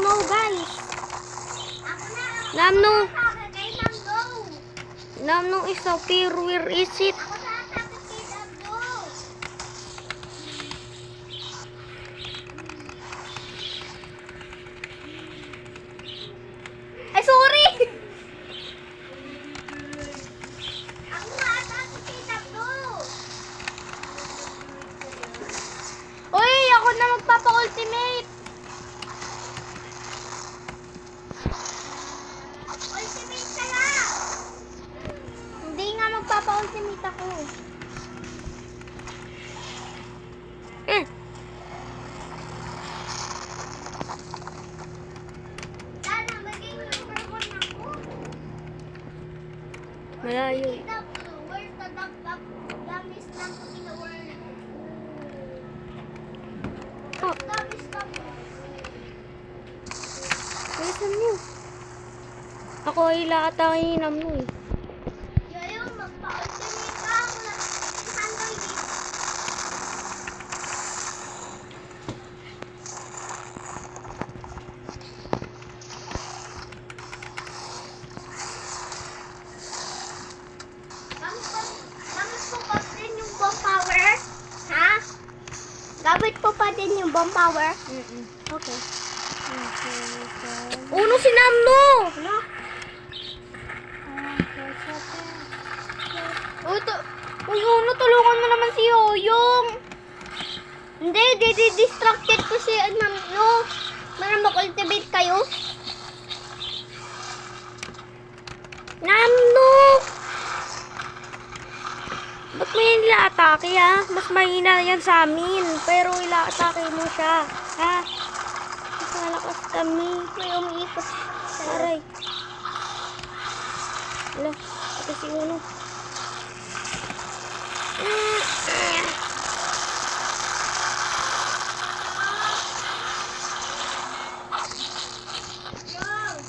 no, guys. Namno. Namno is so pure. Where is it? Ay, sorry! Uy, ako na magpapa-ultimate. Ultimate ka na! Hindi nga magpapa-ultimate ako. Sana maging number 1 ako. Malayo. Where's the dumbest number in the world? Oh. Bilisan mo. Ako ay laatakin mo eh. Yayo, magpa-ultimate ka. Wala isang lady. Gamit po pa din yung bomb power? Ha? Gamit po pa din yung bomb power? Okay. Uno si Namno! Ano? Uy, Uno, tulungan mo naman si Yoyong. Hindi, distracted ko si Namno. Para mag-ultimate kayo. Namno! Ba't mo yan ila-atake, ha? Mas mahina yan sa amin. Pero ila-atake mo siya, ha? Mas malakas kami. May umiikot. Aray. Wala. Ito si Uno.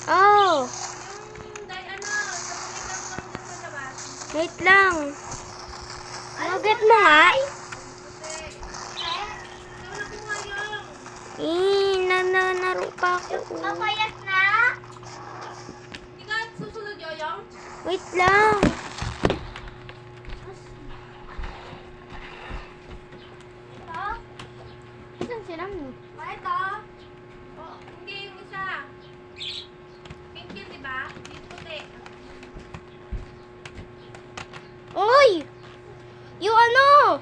Oh. Wait lang. Get mo nga. Nanaro pa ako. Papayat na? Hindi ka susunod, Yoyong? Wait lang. Ito? Saan sila mo? Ito? Oh, hindi yung isa. Pink yun, diba? Dito puti. Uy! Yung ano?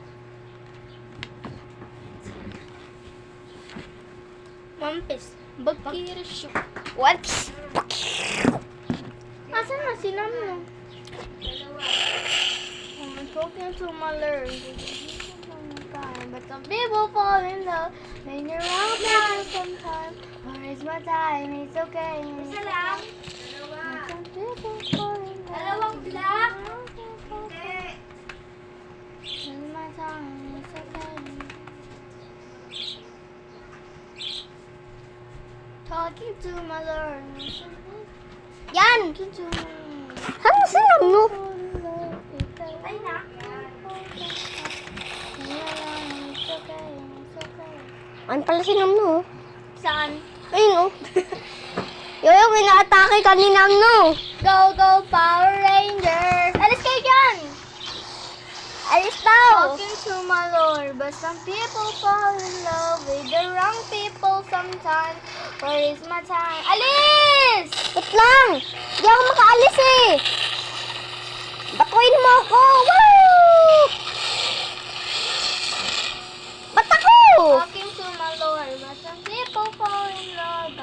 Mampis. Bagkirisyo. What? Asan na si Namno? I'm talking to my learn. But some people fall in love. When you're wrong now sometimes. Or is my time? It's okay. Isa lang. Some people fall in love. Dalawang black. Okay. In my time, it's okay. Talking to my Lord. Yan! Saan si Namno? Ay na. Ano pala si Namno? Saan? Ayun, oh. Yoyo, ina-atake ka ni Namno. Go, go, Power Ranger! Alis kayo dyan! Alis daw! Talking to my Lord, but some people fall in love with the wrong people sometimes. Where is my time? Alis! Wait lang! Hindi ako makaalis eh! Batuin mo ako! Woo! Ba't ako? Talking to my Lord, but some people fall in love.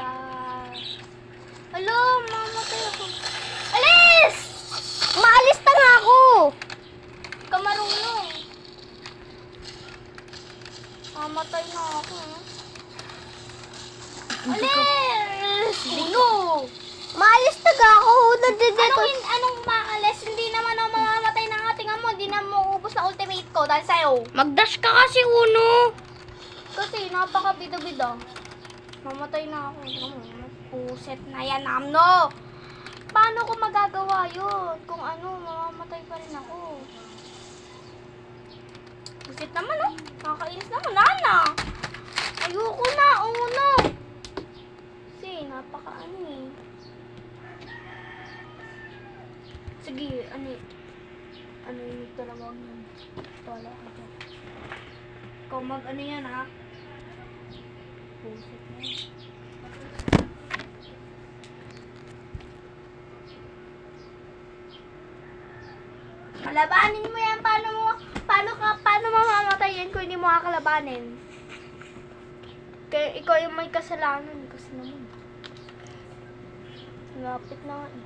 Hello, mamatay ako. Alis! Maalis na nga ako! Kamarunong. Mamatay na ako. Alis! Uno! Maalis na ako. Anong maalis? Hindi naman ako mamamatay ng ating amo. Hindi na mauubos na ultimate ko dahil sa'yo. Mag-dash ka kasi, Uno. Kasi napaka-bida-bida. Mamatay na ako. Puset na yan, Namno. Paano ko magagawa yun? Kung ano, mamamatay pa rin ako. Puset naman, oh. Nakakainis naman. Nana! Ayoko na, Uno. Kasi, napaka-ano eh. Sige, ano yung talawag yan? Wala ka dyan. Ikaw mag-ano yan ha? Pusit na yan. Kalabanin mo yan. Paano mamamatay yan kung hindi mo kakalabanin? Kaya ikaw yung may kasalanan kasi naman. Lapit na nga eh.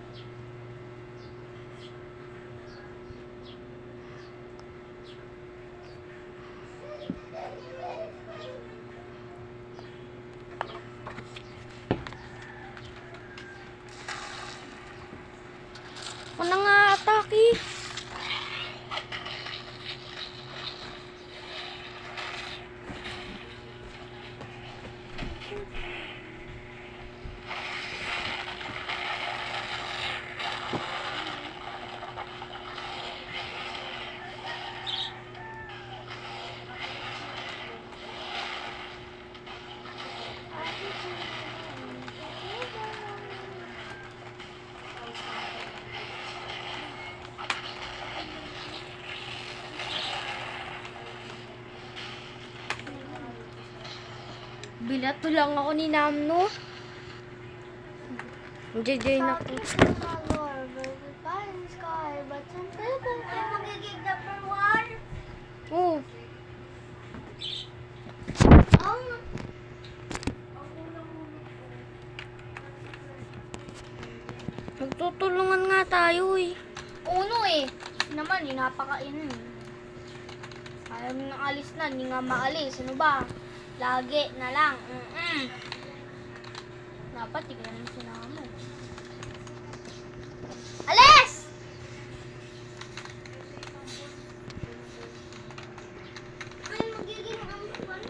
Ano nga atake? Binato lang ako ni Namno. Join ako. Oh. Magtutulungan nga tayo eh. Uno eh. Naman, napakain. Ayaw mo nang alis na, hindi nga maalis. Ano ba? Lagi na lang. Dapat, tignan mo sinama. Alis! Ay, magiging ampuan.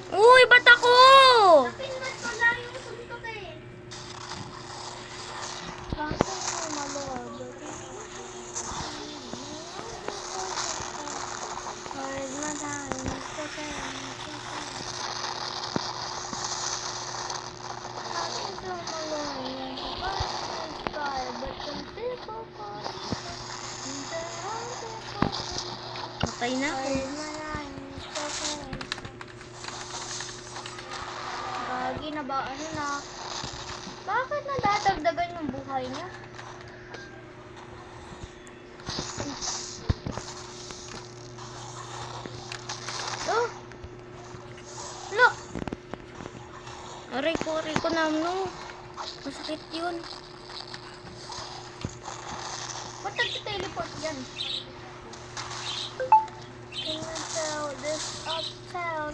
Uy, ba't ako? Napindot ko lang yung suntok eh. Bakit ko malawag? Kahit madami ko tayo. Bakit ko malawag? Patay na ako. Gagi na ba? Ano na? Bakit nadadagdagan yung buhay niya? Oh! Look! Aray ko Namno. Masakit yun. Ba't nag-teleport yan? Can you tell this uptown,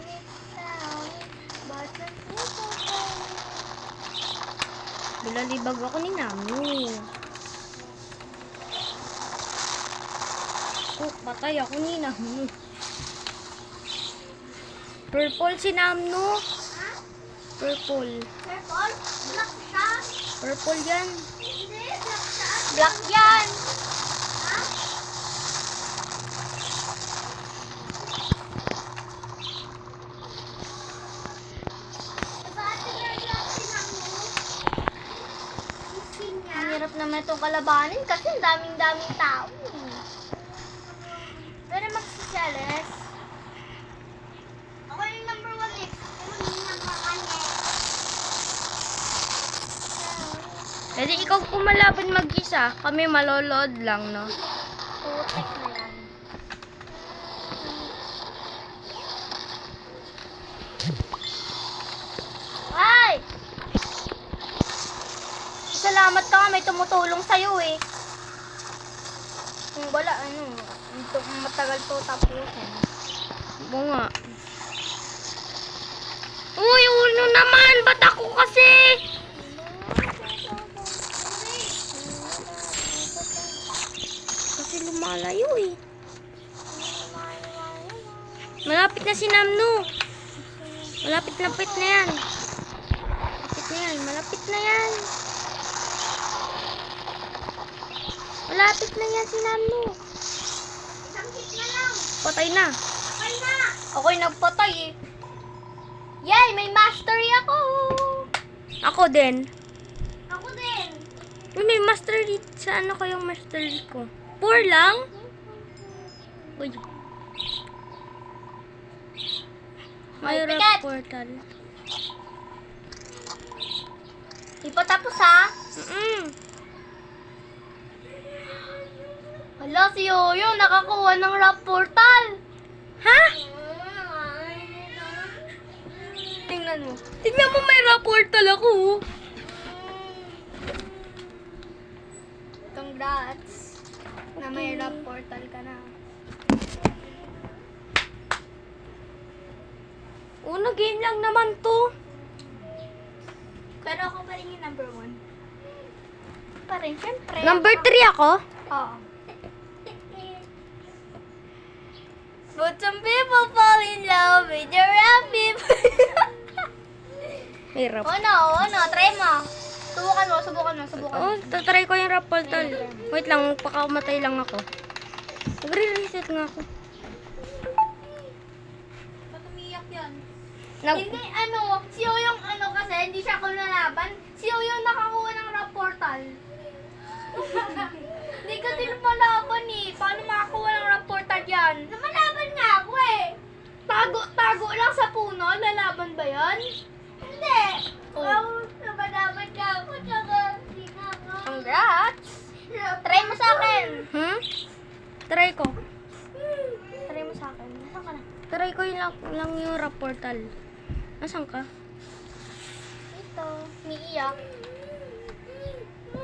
but the people tell me. Bilalibag ako ni Namno. Oh, patay ako ni Namno. Purple si Namno. Purple. Purple? Black siya? Purple yan. Hindi, black siya. Black yan. Ha? Ang hirap naman itong kalabanin kasi ang daming tao. Pero magsisyalis. Ako yung number 1 eh. Pwede ikaw kumalaban mag-isa. Kami malolood lang, no? Putek na yan. Ay! Salamat ka, may tumutulong sa'yo eh. Kung wala, matagal to tapusin. Oo nga. Uy, uno naman! Ba't ako kasi? Kasi lumalayo eh. lapit na yan. Malapit na yan. Malapit na yan si Namno. Isang hit na lang. Patay na. Patay na. Ako'y nagpatay eh. Yay! May mastery ako. Ako din. Ako din. Uy, may mastery. Saan ako yung mastery ko? 4 lang? Uy. May Ay, rock bigat. portal. Di pa tapos ha? Hala, si Yoyo nakakuha ng rap portal. Ha? Tingnan mo. Tignan mo, may rock portal ako. Congrats. Na may rap portal ka na. Una game lang naman to. Pero ako pa rin yung number 1. Pa rin, syempre. Number 3 ako? Oo. But some people fall in love with your rap people. Hirap. Try mo. Subukan mo. Oh, tatry ko yung rap portal. Wait lang, pakamatay lang ako. Nagre-reset nga ako. Ba't umiyak yan? Hindi, si Yoyong kasi, hindi siya ako nalaban. Si Yoyong nakakuha ng rap portal. Hindi ka din malaban eh. Paano makakuha ng rap portal yan? Namalaban nga ako eh. Tago lang sa puno, lalaban ba yan? Hindi. Namalaban ka ako, tsaka hindi na ako. Congrats! Try mo sa akin. Try ko. Try mo sa akin. Nasaan ka na? Try ko yung lang yung rap portal. Nasaan ka? Ito, umiiyak.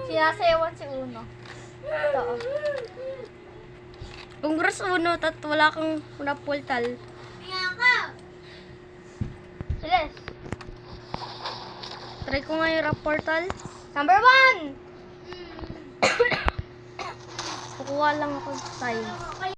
Sinasayawan si Uno. Ito. Congrats Uno, wala kang rap portal. Iyak ka! Celeste. Try ko nga yung rap portal. Number 1! Kukuha lang ako sa time.